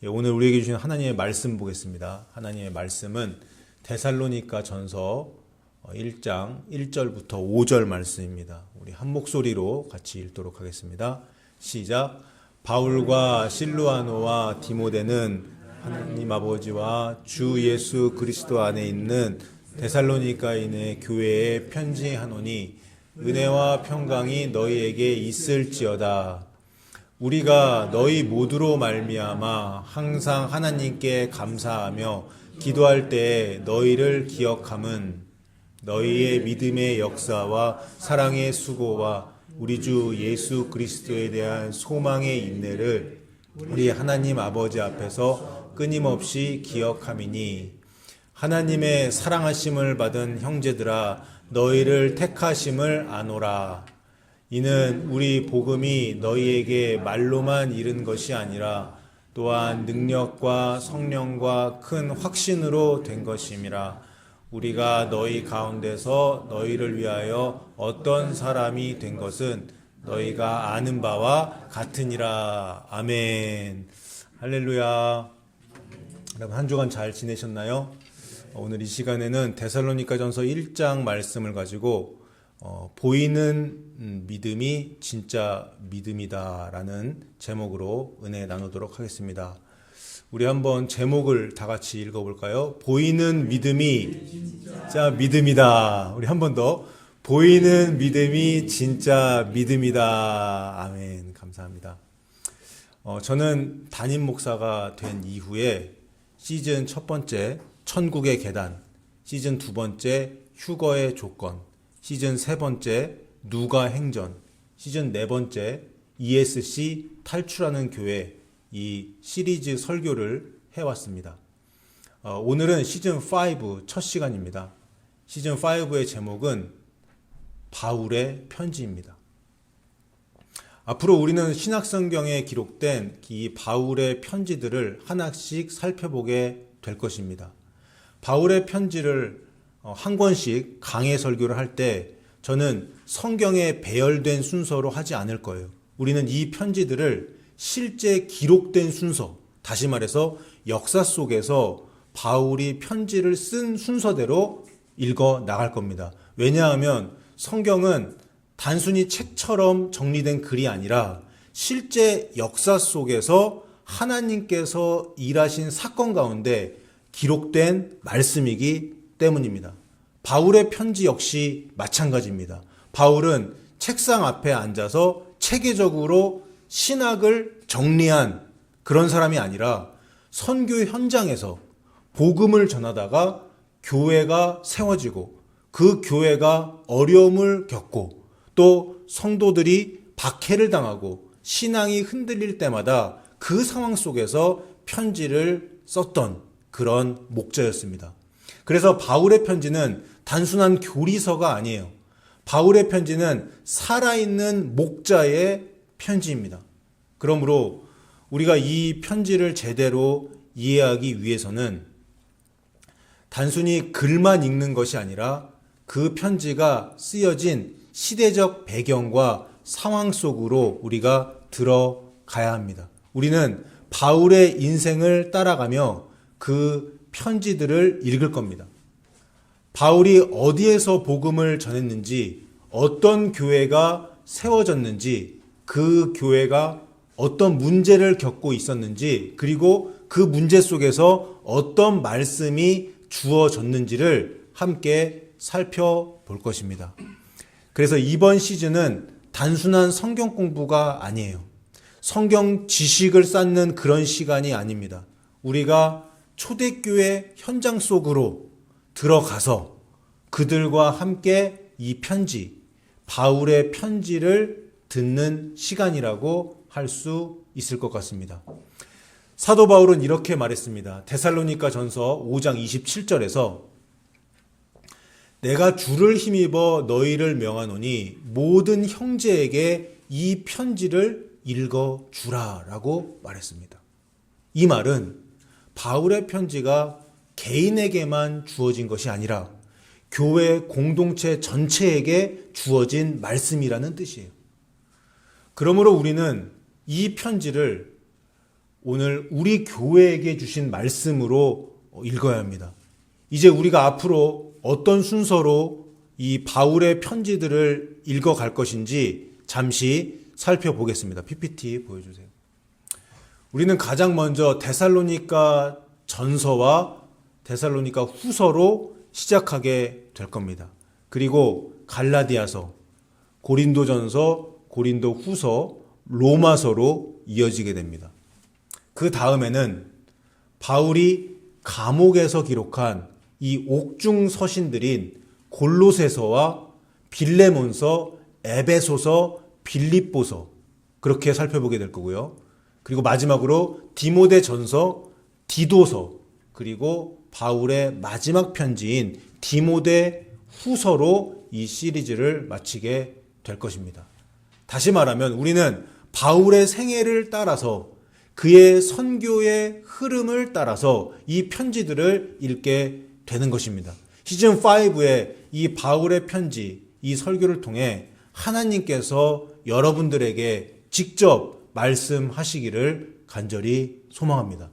오늘 우리에게 주신 하나님의 말씀 보겠습니다. 하나님의 말씀은 데살로니가 전서 1장 1절부터 5절 말씀입니다. 우리 한 목소리로 같이 읽도록 하겠습니다. 시작. 바울과 실루아노와 디모데는 하나님 아버지와 주 예수 그리스도 안에 있는 데살로니가인의 교회에 편지하노니 은혜와 평강이 너희에게 있을지어다. 우리가 너희 모두로 말미암아 항상 하나님께 감사하며 기도할 때에 너희를 기억함은 너희의 믿음의 역사와 사랑의 수고와 우리 주 예수 그리스도에 대한 소망의 인내를 우리 하나님 아버지 앞에서 끊임없이 기억함이니 하나님의 사랑하심을 받은 형제들아 너희를 택하심을 아노라. 이는 우리 복음이 너희에게 말로만 이른 것이 아니라 또한 능력과 성령과 큰 확신으로 된 것임이라. 우리가 너희 가운데서 너희를 위하여 어떤 사람이 된 것은 너희가 아는 바와 같으니라. 아멘. 할렐루야. 여러분 한 주간 잘 지내셨나요? 오늘 이 시간에는 데살로니가전서 1장 말씀을 가지고 보이는 믿음이 진짜 믿음이다라는 제목으로 은혜 나누도록 하겠습니다. 우리 한번 제목을 다 같이 읽어볼까요? 보이는 믿음이 진짜 믿음이다. 우리 한 번 더. 보이는 믿음이 진짜 믿음이다. 아멘. 감사합니다. 저는 담임 목사가 된 이후에 시즌 첫 번째 천국의 계단, 시즌 두 번째 휴거의 조건, 시즌 세 번째 누가 행전, 시즌 네 번째 ESC 탈출하는 교회, 이 시리즈 설교를 해왔습니다. 오늘은 시즌 5 첫 시간입니다. 시즌 5의 제목은 바울의 편지입니다. 앞으로 우리는 신약성경에 기록된 이 바울의 편지들을 하나씩 살펴보게 될 것입니다. 바울의 편지를 한 권씩 강해 설교를 할 때 저는 성경에 배열된 순서로 하지 않을 거예요. 우리는 이 편지들을 실제 기록된 순서, 다시 말해서 역사 속에서 바울이 편지를 쓴 순서대로 읽어 나갈 겁니다. 왜냐하면 성경은 단순히 책처럼 정리된 글이 아니라 실제 역사 속에서 하나님께서 일하신 사건 가운데 기록된 말씀이기 때문입니다. 바울의 편지 역시 마찬가지입니다. 바울은 책상 앞에 앉아서 체계적으로 신학을 정리한 그런 사람이 아니라 선교 현장에서 복음을 전하다가 교회가 세워지고 그 교회가 어려움을 겪고 또 성도들이 박해를 당하고 신앙이 흔들릴 때마다 그 상황 속에서 편지를 썼던 그런 목자였습니다. 그래서 바울의 편지는 단순한 교리서가 아니에요. 바울의 편지는 살아있는 목자의 편지입니다. 그러므로 우리가 이 편지를 제대로 이해하기 위해서는 단순히 글만 읽는 것이 아니라 그 편지가 쓰여진 시대적 배경과 상황 속으로 우리가 들어가야 합니다. 우리는 바울의 인생을 따라가며 그 편지들을 읽을 겁니다. 바울이 어디에서 복음을 전했는지, 어떤 교회가 세워졌는지, 그 교회가 어떤 문제를 겪고 있었는지, 그리고 그 문제 속에서 어떤 말씀이 주어졌는지를 함께 살펴볼 것입니다. 그래서 이번 시즌은 단순한 성경 공부가 아니에요. 성경 지식을 쌓는 그런 시간이 아닙니다. 우리가 초대교회 현장 속으로 들어가서 그들과 함께 이 편지, 바울의 편지를 듣는 시간이라고 할 수 있을 것 같습니다. 사도 바울은 이렇게 말했습니다. 데살로니가 전서 5장 27절에서 내가 주를 힘입어 너희를 명하노니 모든 형제에게 이 편지를 읽어주라 라고 말했습니다. 이 말은 바울의 편지가 개인에게만 주어진 것이 아니라 교회 공동체 전체에게 주어진 말씀이라는 뜻이에요. 그러므로 우리는 이 편지를 오늘 우리 교회에게 주신 말씀으로 읽어야 합니다. 이제 우리가 앞으로 어떤 순서로 이 바울의 편지들을 읽어갈 것인지 잠시 살펴보겠습니다. PPT 보여주세요. 우리는 가장 먼저 데살로니가 전서와 데살로니가 후서로 시작하게 될 겁니다. 그리고 갈라디아서, 고린도전서, 고린도 후서, 로마서로 이어지게 됩니다. 그 다음에는 바울이 감옥에서 기록한 이 옥중 서신들인 골로새서와 빌레몬서, 에베소서, 빌립보서 그렇게 살펴보게 될 거고요. 그리고 마지막으로 디모데전서, 디도서, 그리고 바울의 마지막 편지인 디모데 후서로 이 시리즈를 마치게 될 것입니다. 다시 말하면 우리는 바울의 생애를 따라서 그의 선교의 흐름을 따라서 이 편지들을 읽게 되는 것입니다. 시즌 5의 이 바울의 편지, 이 설교를 통해 하나님께서 여러분들에게 직접 말씀하시기를 간절히 소망합니다.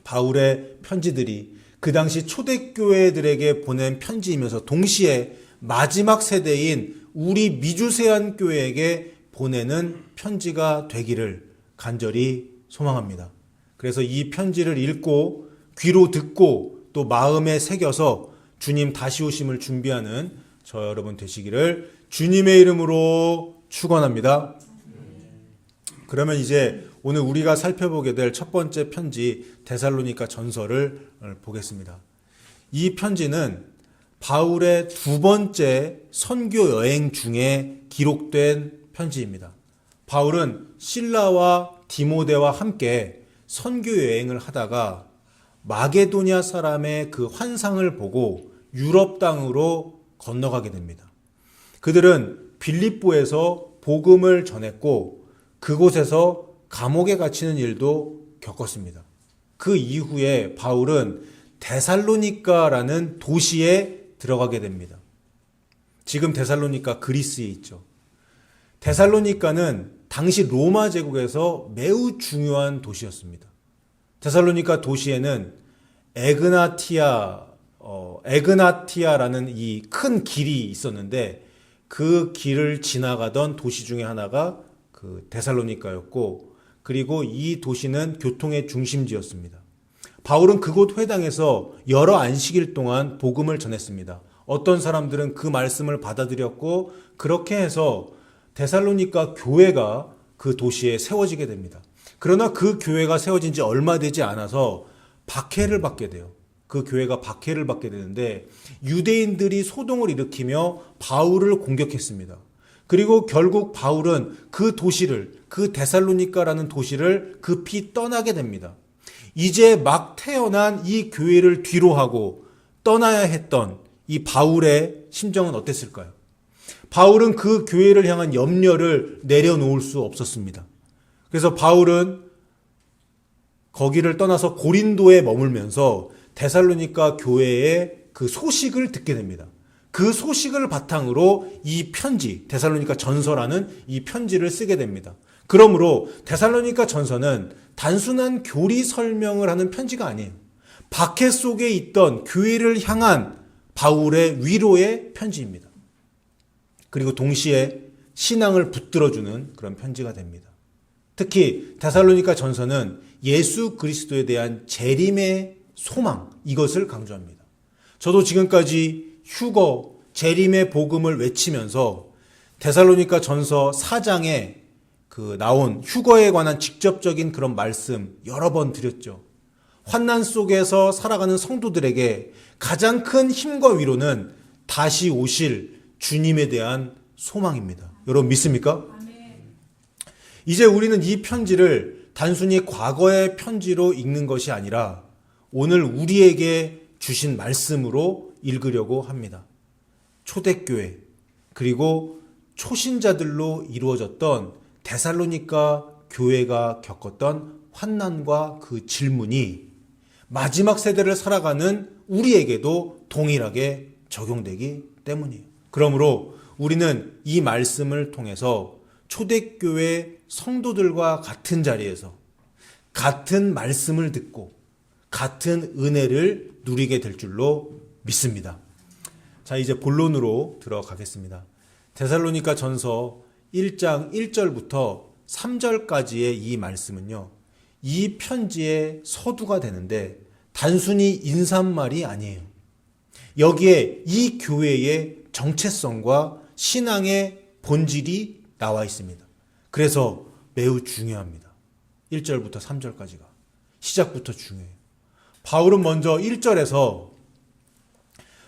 바울의 편지들이 그 당시 초대교회들에게 보낸 편지이면서 동시에 마지막 세대인 우리 미주세안 교회에게 보내는 편지가 되기를 간절히 소망합니다. 그래서 이 편지를 읽고 귀로 듣고 또 마음에 새겨서 주님 다시 오심을 준비하는 저 여러분 되시기를 주님의 이름으로 축원합니다. 그러면 이제 오늘 우리가 살펴보게 될 첫 번째 편지 데살로니가 전서를 보겠습니다. 이 편지는 바울의 두 번째 선교 여행 중에 기록된 편지입니다. 바울은 실라와 디모데와 함께 선교 여행을 하다가 마게도냐 사람의 그 환상을 보고 유럽 땅으로 건너가게 됩니다. 그들은 빌립보에서 복음을 전했고 그곳에서 감옥에 갇히는 일도 겪었습니다. 그 이후에 바울은 데살로니가라는 도시에 들어가게 됩니다. 지금 데살로니가 그리스에 있죠. 데살로니가는 당시 로마 제국에서 매우 중요한 도시였습니다. 데살로니가 도시에는 에그나티아라는 이 큰 길이 있었는데 그 길을 지나가던 도시 중에 하나가 그 데살로니가였고 그리고 이 도시는 교통의 중심지였습니다. 바울은 그곳 회당에서 여러 안식일 동안 복음을 전했습니다. 어떤 사람들은 그 말씀을 받아들였고 그렇게 해서 데살로니가 교회가 그 도시에 세워지게 됩니다. 그러나 그 교회가 세워진 지 얼마 되지 않아서 박해를 받게 돼요. 그 교회가 박해를 받게 되는데 유대인들이 소동을 일으키며 바울을 공격했습니다. 그리고 결국 바울은 그 도시를, 그 데살로니가라는 도시를 급히 떠나게 됩니다. 이제 막 태어난 이 교회를 뒤로하고 떠나야 했던 이 바울의 심정은 어땠을까요? 바울은 그 교회를 향한 염려를 내려놓을 수 없었습니다. 그래서 바울은 거기를 떠나서 고린도에 머물면서 데살로니가 교회의 그 소식을 듣게 됩니다. 그 소식을 바탕으로 이 편지, 데살로니가 전서라는 이 편지를 쓰게 됩니다. 그러므로 데살로니가 전서는 단순한 교리 설명을 하는 편지가 아니에요. 박해 속에 있던 교회를 향한 바울의 위로의 편지입니다. 그리고 동시에 신앙을 붙들어주는 그런 편지가 됩니다. 특히 데살로니가 전서는 예수 그리스도에 대한 재림의 소망, 이것을 강조합니다. 저도 지금까지 휴거, 재림의 복음을 외치면서 데살로니가 전서 4장에 나온 휴거에 관한 직접적인 그런 말씀 여러 번 드렸죠. 환난 속에서 살아가는 성도들에게 가장 큰 힘과 위로는 다시 오실 주님에 대한 소망입니다. 여러분 믿습니까? 이제 우리는 이 편지를 단순히 과거의 편지로 읽는 것이 아니라 오늘 우리에게 주신 말씀으로 읽으려고 합니다. 초대교회 그리고 초신자들로 이루어졌던 데살로니가 교회가 겪었던 환난과 그 질문이 마지막 세대를 살아가는 우리에게도 동일하게 적용되기 때문이에요. 그러므로 우리는 이 말씀을 통해서 초대교회 성도들과 같은 자리에서 같은 말씀을 듣고 같은 은혜를 누리게 될 줄로 믿습니다. 자, 이제 본론으로 들어가겠습니다. 데살로니가 전서 1장 1절부터 3절까지의 이 말씀은요, 이 편지의 서두가 되는데 단순히 인사말이 아니에요. 여기에 이 교회의 정체성과 신앙의 본질이 나와 있습니다. 그래서 매우 중요합니다. 1절부터 3절까지가. 시작부터 중요해요. 바울은 먼저 1절에서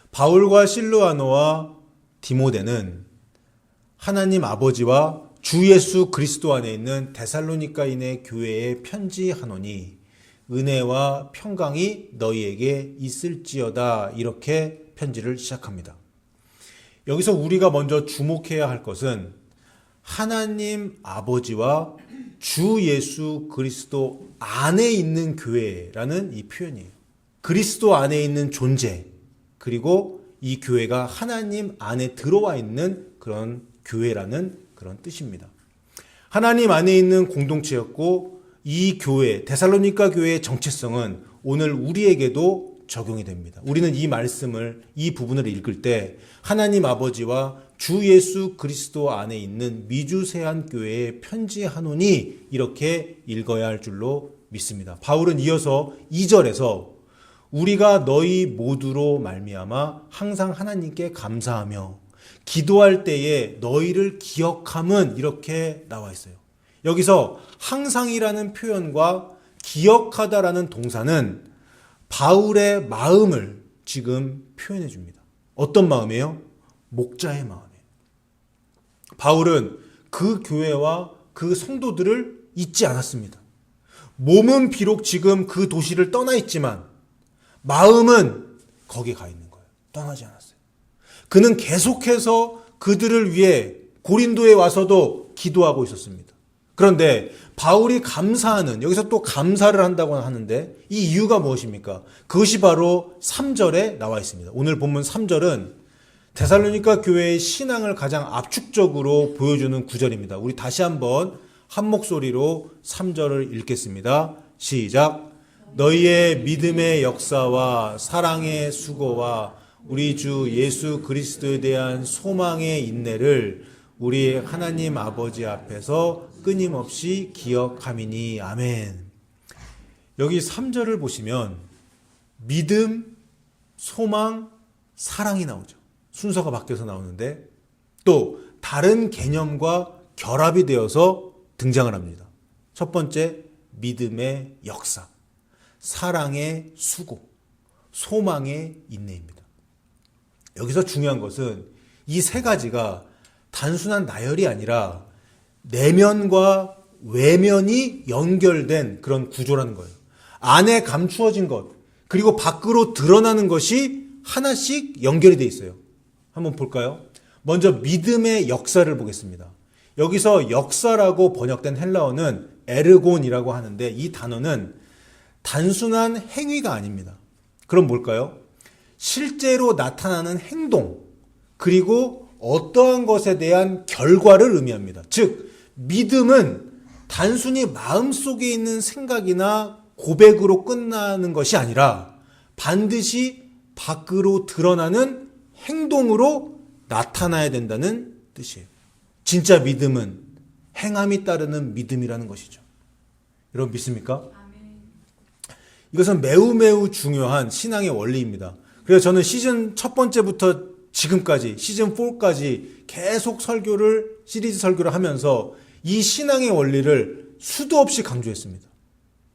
바울과 실루아노와 디모데는 하나님 아버지와 주 예수 그리스도 안에 있는 데살로니가인의 교회에 편지하노니 은혜와 평강이 너희에게 있을지어다, 이렇게 편지를 시작합니다. 여기서 우리가 먼저 주목해야 할 것은 하나님 아버지와 주 예수 그리스도 안에 있는 교회라는 이 표현이에요. 그리스도 안에 있는 존재, 그리고 이 교회가 하나님 안에 들어와 있는 그런 교회라는 그런 뜻입니다. 하나님 안에 있는 공동체였고, 이 교회, 데살로니가 교회의 정체성은 오늘 우리에게도 적용이 됩니다. 우리는 이 말씀을, 이 부분을 읽을 때 하나님 아버지와 주 예수 그리스도 안에 있는 미주세한 교회에 편지하노니 이렇게 읽어야 할 줄로 믿습니다. 바울은 이어서 2절에서 우리가 너희 모두로 말미암아 항상 하나님께 감사하며 기도할 때에 너희를 기억함은, 이렇게 나와 있어요. 여기서 항상이라는 표현과 기억하다라는 동사는 바울의 마음을 지금 표현해 줍니다. 어떤 마음이에요? 목자의 마음이에요. 바울은 그 교회와 그 성도들을 잊지 않았습니다. 몸은 비록 지금 그 도시를 떠나 있지만 마음은 거기 가 있는 거예요. 떠나지 않았어요. 그는 계속해서 그들을 위해 고린도에 와서도 기도하고 있었습니다. 그런데 바울이 감사하는, 여기서 또 감사를 한다고 하는데 이 이유가 무엇입니까? 그것이 바로 3절에 나와 있습니다. 오늘 본문 3절은 데살로니가 교회의 신앙을 가장 압축적으로 보여주는 구절입니다. 우리 다시 한번 한 목소리로 3절을 읽겠습니다. 시작. 너희의 믿음의 역사와 사랑의 수고와 우리 주 예수 그리스도에 대한 소망의 인내를 우리 하나님 아버지 앞에서 끊임없이 기억함이니. 아멘. 여기 3절을 보시면 믿음, 소망, 사랑이 나오죠. 순서가 바뀌어서 나오는데 또 다른 개념과 결합이 되어서 등장을 합니다. 첫 번째, 믿음의 역사, 사랑의 수고, 소망의 인내입니다. 여기서 중요한 것은 이 세 가지가 단순한 나열이 아니라 내면과 외면이 연결된 그런 구조라는 거예요. 안에 감추어진 것, 그리고 밖으로 드러나는 것이 하나씩 연결이 돼 있어요. 한번 볼까요? 먼저 믿음의 역사를 보겠습니다. 여기서 역사라고 번역된 헬라어는 에르곤이라고 하는데 이 단어는 단순한 행위가 아닙니다. 그럼 뭘까요? 실제로 나타나는 행동, 그리고 어떠한 것에 대한 결과를 의미합니다. 즉, 믿음은 단순히 마음속에 있는 생각이나 고백으로 끝나는 것이 아니라 반드시 밖으로 드러나는 행동으로 나타나야 된다는 뜻이에요. 진짜 믿음은 행함이 따르는 믿음이라는 것이죠. 여러분 믿습니까? 이것은 매우 중요한 신앙의 원리입니다. 그래서 저는 시즌 첫 번째부터 지금까지 시즌 4까지 계속 시리즈 설교를 하면서 이 신앙의 원리를 수도 없이 강조했습니다.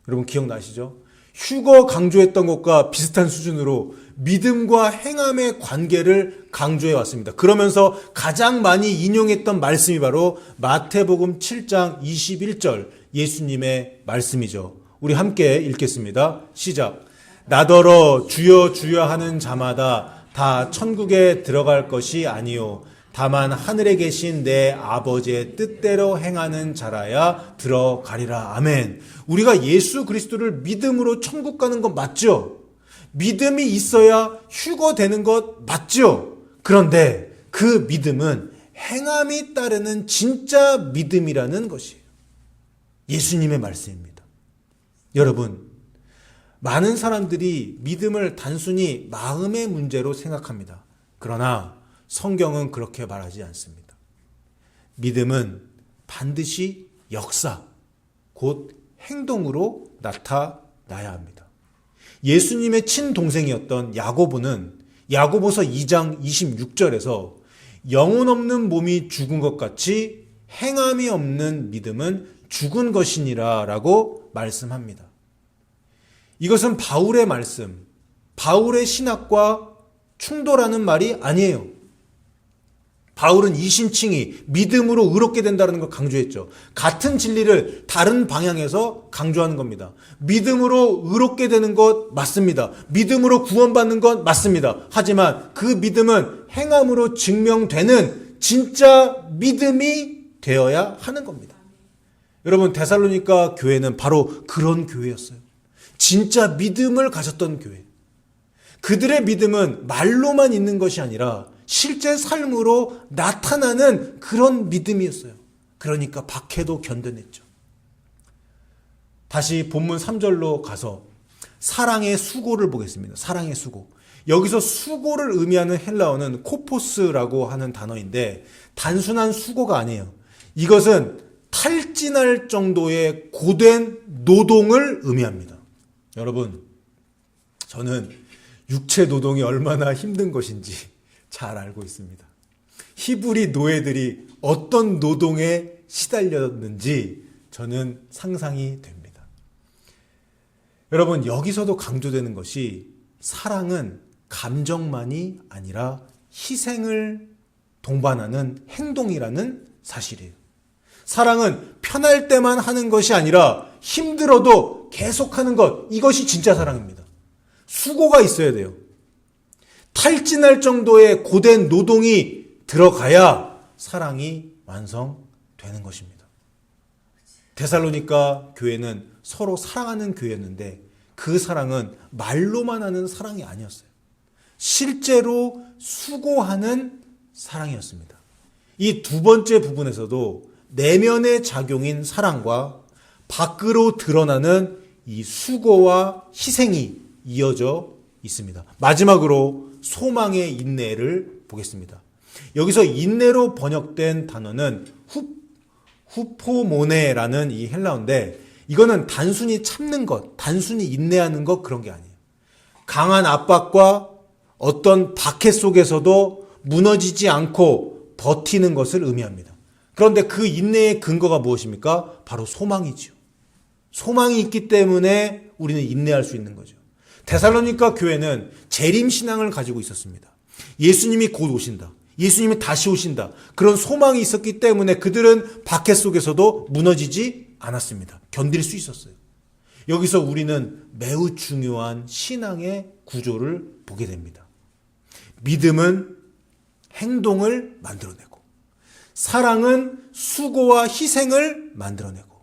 여러분 기억나시죠? 휴거 강조했던 것과 비슷한 수준으로 믿음과 행함의 관계를 강조해 왔습니다. 그러면서 가장 많이 인용했던 말씀이 바로 마태복음 7장 21절 예수님의 말씀이죠. 우리 함께 읽겠습니다. 시작. 나더러 주여 주여 하는 자마다 다 천국에 들어갈 것이 아니요 다만 하늘에 계신 내 아버지의 뜻대로 행하는 자라야 들어가리라. 아멘. 우리가 예수 그리스도를 믿음으로 천국 가는 건 맞죠? 믿음이 있어야 휴거되는 것 맞죠? 그런데 그 믿음은 행함이 따르는 진짜 믿음이라는 것이에요. 예수님의 말씀입니다. 여러분, 많은 사람들이 믿음을 단순히 마음의 문제로 생각합니다. 그러나 성경은 그렇게 말하지 않습니다. 믿음은 반드시 역사, 곧 행동으로 나타나야 합니다. 예수님의 친동생이었던 야고보는 야고보서 2장 26절에서 영혼 없는 몸이 죽은 것 같이 행함이 없는 믿음은 죽은 것이니라 라고 말씀합니다. 이것은 바울의 말씀, 바울의 신학과 충돌하는 말이 아니에요. 바울은 이심칭이 믿음으로 의롭게 된다는 걸 강조했죠. 같은 진리를 다른 방향에서 강조하는 겁니다. 믿음으로 의롭게 되는 것 맞습니다. 믿음으로 구원받는 것 맞습니다. 하지만 그 믿음은 행함으로 증명되는 진짜 믿음이 되어야 하는 겁니다. 여러분, 데살로니가 교회는 바로 그런 교회였어요. 진짜 믿음을 가졌던 교회. 그들의 믿음은 말로만 있는 것이 아니라 실제 삶으로 나타나는 그런 믿음이었어요. 그러니까 박해도 견뎌냈죠. 다시 본문 3절로 가서 사랑의 수고를 보겠습니다. 사랑의 수고. 여기서 수고를 의미하는 헬라어는 코포스라고 하는 단어인데 단순한 수고가 아니에요. 이것은 탈진할 정도의 고된 노동을 의미합니다. 여러분, 저는 육체 노동이 얼마나 힘든 것인지 잘 알고 있습니다. 히브리 노예들이 어떤 노동에 시달렸는지 저는 상상이 됩니다. 여러분, 여기서도 강조되는 것이 사랑은 감정만이 아니라 희생을 동반하는 행동이라는 사실이에요. 사랑은 편할 때만 하는 것이 아니라 힘들어도 계속하는 것, 이것이 진짜 사랑입니다. 수고가 있어야 돼요. 탈진할 정도의 고된 노동이 들어가야 사랑이 완성되는 것입니다. 데살로니가 교회는 서로 사랑하는 교회였는데 그 사랑은 말로만 하는 사랑이 아니었어요. 실제로 수고하는 사랑이었습니다. 이 두 번째 부분에서도 내면의 작용인 사랑과 밖으로 드러나는 이 수고와 희생이 이어져 있습니다. 마지막으로 소망의 인내를 보겠습니다. 여기서 인내로 번역된 단어는 후포모네라는 이 헬라어인데 이거는 단순히 참는 것, 단순히 인내하는 것 그런 게 아니에요. 강한 압박과 어떤 박해 속에서도 무너지지 않고 버티는 것을 의미합니다. 그런데 그 인내의 근거가 무엇입니까? 바로 소망이죠. 소망이 있기 때문에 우리는 인내할 수 있는 거죠. 데살로니가 교회는 재림신앙을 가지고 있었습니다. 예수님이 곧 오신다. 예수님이 다시 오신다. 그런 소망이 있었기 때문에 그들은 박해 속에서도 무너지지 않았습니다. 견딜 수 있었어요. 여기서 우리는 매우 중요한 신앙의 구조를 보게 됩니다. 믿음은 행동을 만들어내고 사랑은 수고와 희생을 만들어내고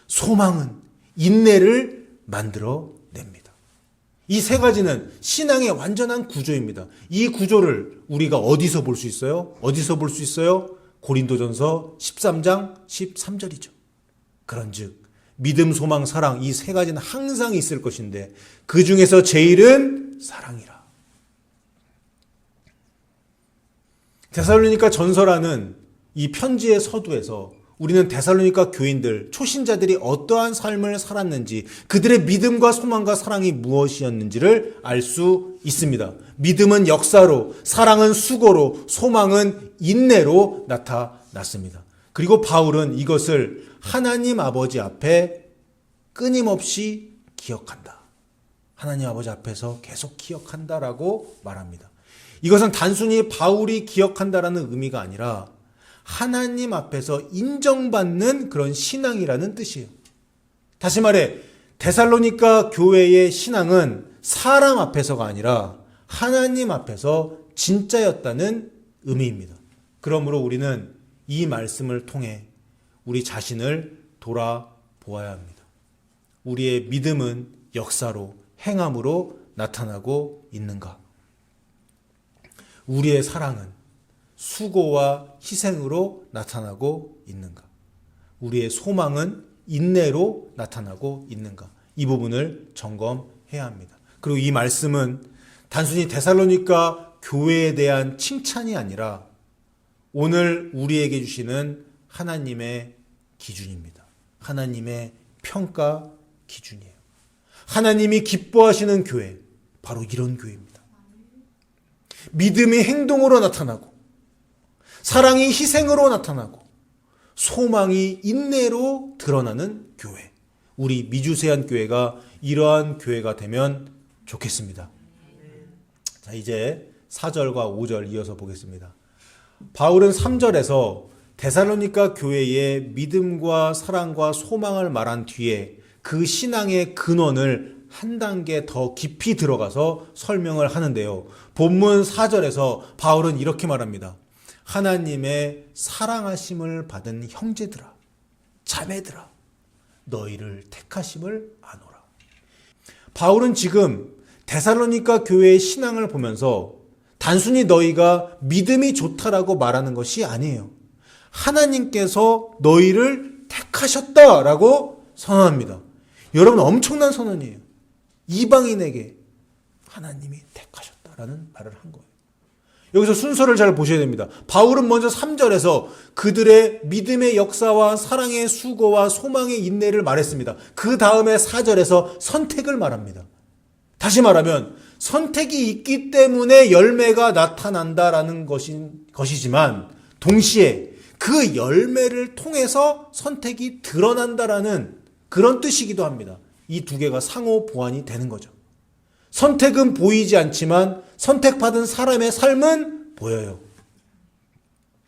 소망은 인내를 만들어냅니다. 이 세 가지는 신앙의 완전한 구조입니다. 이 구조를 우리가 어디서 볼 수 있어요? 어디서 볼 수 있어요? 고린도전서 13장 13절이죠. 그런즉 믿음, 소망, 사랑 이 세 가지는 항상 있을 것인데 그 중에서 제일은 사랑이라. 데살로니가 전서라는 이 편지의 서두에서 우리는 데살로니가 교인들, 초신자들이 어떠한 삶을 살았는지 그들의 믿음과 소망과 사랑이 무엇이었는지를 알 수 있습니다. 믿음은 역사로, 사랑은 수고로, 소망은 인내로 나타났습니다. 그리고 바울은 이것을 하나님 아버지 앞에 끊임없이 기억한다. 하나님 아버지 앞에서 계속 기억한다라고 말합니다. 이것은 단순히 바울이 기억한다라는 의미가 아니라 하나님 앞에서 인정받는 그런 신앙이라는 뜻이에요. 다시 말해 데살로니가 교회의 신앙은 사람 앞에서가 아니라 하나님 앞에서 진짜였다는 의미입니다. 그러므로 우리는 이 말씀을 통해 우리 자신을 돌아보아야 합니다. 우리의 믿음은 역사로, 행함으로 나타나고 있는가? 우리의 사랑은 수고와 희생으로 나타나고 있는가? 우리의 소망은 인내로 나타나고 있는가? 이 부분을 점검해야 합니다. 그리고 이 말씀은 단순히 데살로니가 교회에 대한 칭찬이 아니라 오늘 우리에게 주시는 하나님의 기준입니다. 하나님의 평가 기준이에요. 하나님이 기뻐하시는 교회, 바로 이런 교회입니다. 믿음이 행동으로 나타나고, 사랑이 희생으로 나타나고, 소망이 인내로 드러나는 교회. 우리 미주세안 교회가 이러한 교회가 되면 좋겠습니다. 자, 이제 4절과 5절 이어서 보겠습니다. 바울은 3절에서 데살로니가 교회의 믿음과 사랑과 소망을 말한 뒤에 그 신앙의 근원을 한 단계 더 깊이 들어가서 설명을 하는데요. 본문 4절에서 바울은 이렇게 말합니다. 하나님의 사랑하심을 받은 형제들아, 자매들아, 너희를 택하심을 아노라. 바울은 지금 데살로니가 교회의 신앙을 보면서 단순히 너희가 믿음이 좋다라고 말하는 것이 아니에요. 하나님께서 너희를 택하셨다라고 선언합니다. 여러분, 엄청난 선언이에요. 이방인에게 하나님이 택하셨다라는 말을 한 거예요. 여기서 순서를 잘 보셔야 됩니다. 바울은 먼저 3절에서 그들의 믿음의 역사와 사랑의 수고와 소망의 인내를 말했습니다. 그 다음에 4절에서 선택을 말합니다. 다시 말하면 선택이 있기 때문에 열매가 나타난다라는 것이지만 동시에 그 열매를 통해서 선택이 드러난다라는 그런 뜻이기도 합니다. 이 두 개가 상호 보완이 되는 거죠. 선택은 보이지 않지만 선택받은 사람의 삶은 보여요.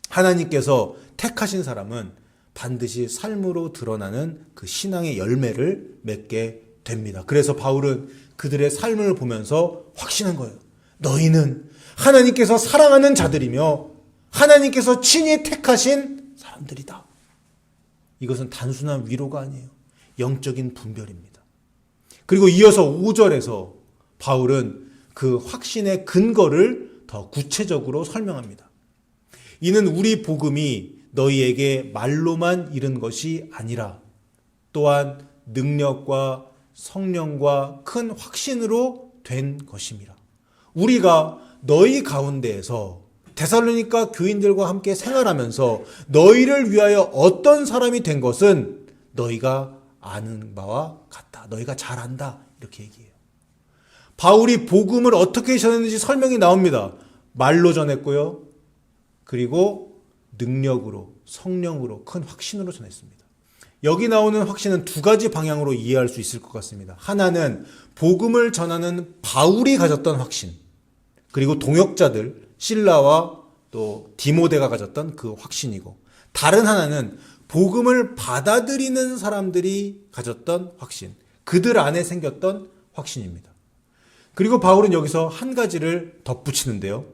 하나님께서 택하신 사람은 반드시 삶으로 드러나는 그 신앙의 열매를 맺게 됩니다. 그래서 바울은 그들의 삶을 보면서 확신한 거예요. 너희는 하나님께서 사랑하는 자들이며 하나님께서 친히 택하신 사람들이다. 이것은 단순한 위로가 아니에요. 영적인 분별입니다. 그리고 이어서 5절에서 바울은 그 확신의 근거를 더 구체적으로 설명합니다. 이는 우리 복음이 너희에게 말로만 이른 것이 아니라 또한 능력과 성령과 큰 확신으로 된 것임이라. 우리가 너희 가운데에서 데살로니가 교인들과 함께 생활하면서 너희를 위하여 어떤 사람이 된 것은 너희가 아는 바와 같다. 너희가 잘 안다. 이렇게 얘기해요. 바울이 복음을 어떻게 전했는지 설명이 나옵니다. 말로 전했고요. 그리고 능력으로, 성령으로, 큰 확신으로 전했습니다. 여기 나오는 확신은 두 가지 방향으로 이해할 수 있을 것 같습니다. 하나는 복음을 전하는 바울이 가졌던 확신, 그리고 동역자들 실라와 또 디모데가 가졌던 그 확신이고, 다른 하나는 복음을 받아들이는 사람들이 가졌던 확신, 그들 안에 생겼던 확신입니다. 그리고 바울은 여기서 한 가지를 덧붙이는데요.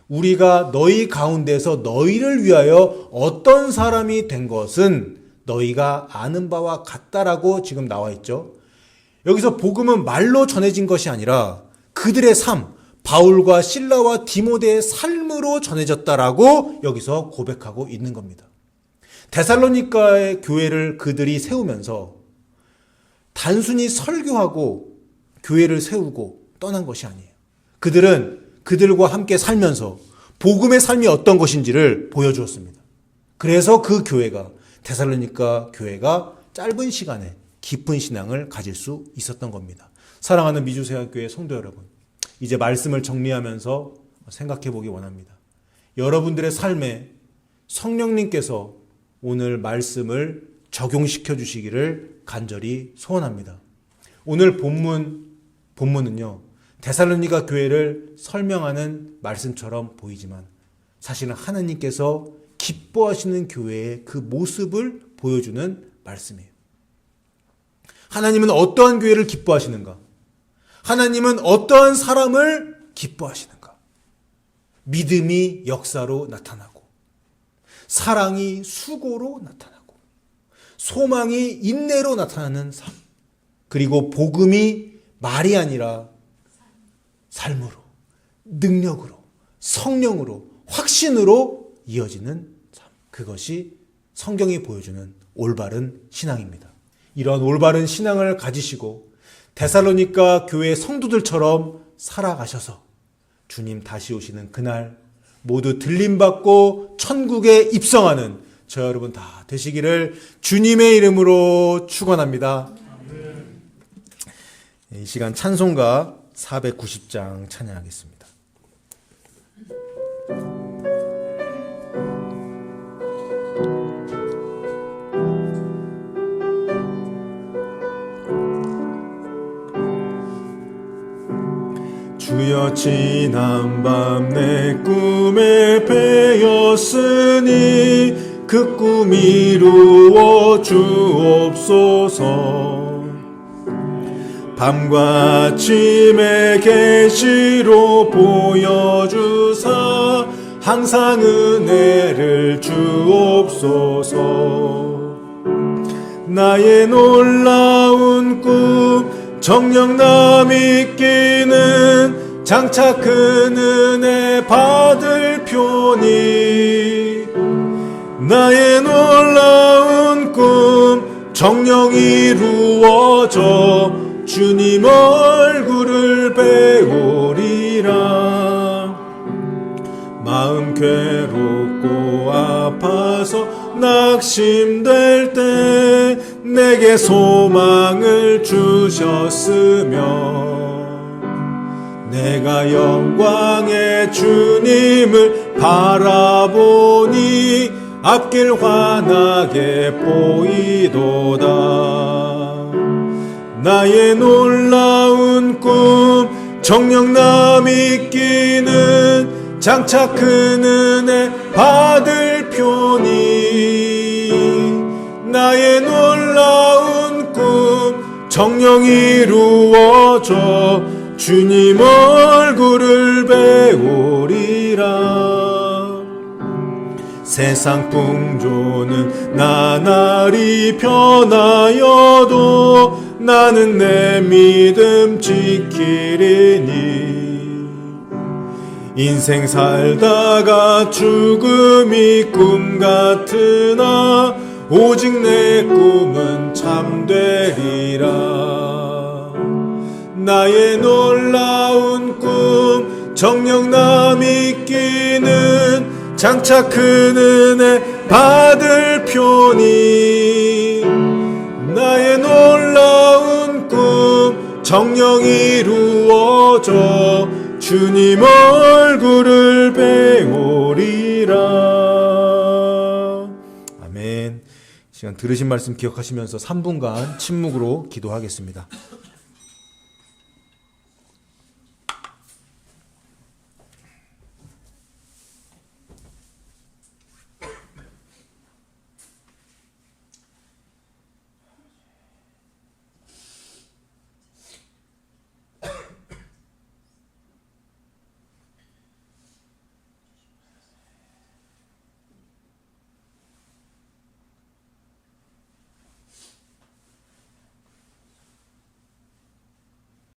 우리가 너희 가운데서 너희를 위하여 어떤 사람이 된 것은 너희가 아는 바와 같다라고 지금 나와 있죠. 여기서 복음은 말로 전해진 것이 아니라 그들의 삶, 바울과 실라와 디모데의 삶으로 전해졌다라고 여기서 고백하고 있는 겁니다. 데살로니가의 교회를 그들이 세우면서 단순히 설교하고 교회를 세우고 떠난 것이 아니에요. 그들은 그들과 함께 살면서 복음의 삶이 어떤 것인지를 보여주었습니다. 그래서 그 교회가, 데살로니가 교회가 짧은 시간에 깊은 신앙을 가질 수 있었던 겁니다. 사랑하는 미주세안교회 성도 여러분, 이제 말씀을 정리하면서 생각해 보기 원합니다. 여러분들의 삶에 성령님께서 오늘 말씀을 적용시켜 주시기를 간절히 소원합니다. 오늘 본문은요, 데살로니가 교회를 설명하는 말씀처럼 보이지만 사실은 하나님께서 기뻐하시는 교회의 그 모습을 보여주는 말씀이에요. 하나님은 어떠한 교회를 기뻐하시는가? 하나님은 어떠한 사람을 기뻐하시는가? 믿음이 역사로 나타나고, 사랑이 수고로 나타나고, 소망이 인내로 나타나는 삶, 그리고 복음이 말이 아니라 삶으로, 능력으로, 성령으로, 확신으로 이어지는 삶. 그것이 성경이 보여주는 올바른 신앙입니다. 이런 올바른 신앙을 가지시고 데살로니가 교회 성도들처럼 살아가셔서 주님 다시 오시는 그날 모두 들림받고 천국에 입성하는 저 여러분 다 되시기를 주님의 이름으로 축원합니다. 이 시간 찬송가 490장 찬양하겠습니다. 주여 지난밤 내 꿈에 배었으니 그 꿈 이루어 주옵소서. 밤과 아침의 계시로 보여주사 항상 은혜를 주옵소서. 나의 놀라운 꿈 정녕 남이 끼는 장차 큰 은혜 받을 표니 나의 놀라운 꿈 정녕 이루어져 주님 얼굴을 배우리라. 마음 괴롭고 아파서 낙심될 때 내게 소망을 주셨으며 내가 영광의 주님을 바라보니 앞길 환하게 보이도다. 나의 놀라운 꿈 정녕 남이 끼는 장차 큰 은혜 받을 표니 나의 놀라운 꿈 정녕 이루어져 주님 얼굴을 배우리라. 세상 풍조는 나날이 변하여도 나는 내 믿음 지키리니 인생 살다가 죽음이 꿈 같으나 오직 내 꿈은 참되리라. 나의 놀라운 꿈 정녕 남이 끼는 장차 큰 은혜 받을 표니 나의 놀라운 꿈 정녕 이루어져 주님 얼굴을 배우리라. 아멘. 시간 들으신 말씀 기억하시면서 3분간 침묵으로 기도하겠습니다.